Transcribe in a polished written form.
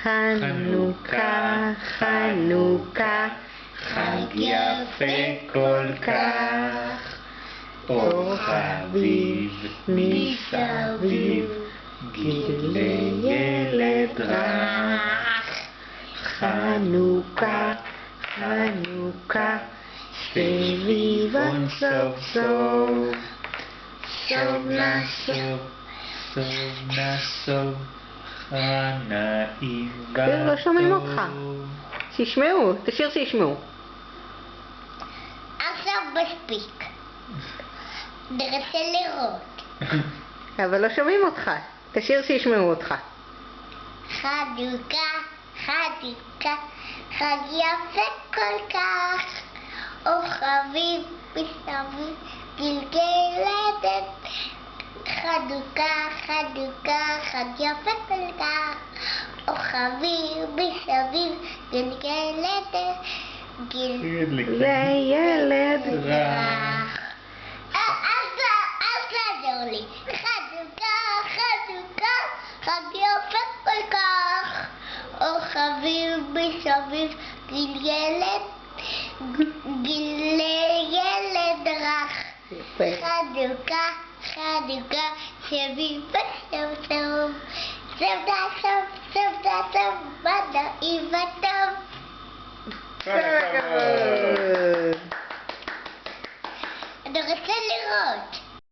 חנוכה, חנוכה, חג יפה כל כך, אור חביב מסביב, גיל לילד רך. חנוכה, חנוכה, סביבון סוף סוף, סוף נסוף, סוף נסוף, נעים וטוב. לא שומעים אותך. תשמעו, תשאיר שישמעו. עכשיו מספיק. נרצה לראות. אבל לא שומעים אותך. תשאיר שישמעו אותך. חנוכה, חנוכה, חג יפה כל כך, אור חביב מסביב, גלגלת. חנוכה, חנוכה, חג יפה כל כך, אור חביב מסביב, גלגלת. לילד רך. אל תעזור לי. חנוכה, חנוכה, חג יפה כל כך, אור חביב מסביב, ילד רך. חנוכה, חנוכה, סביב וסוף סוף, סוף נסוף, סוף נסוף, נעים וטוב. כל הכבוד. אני רוצה לראות.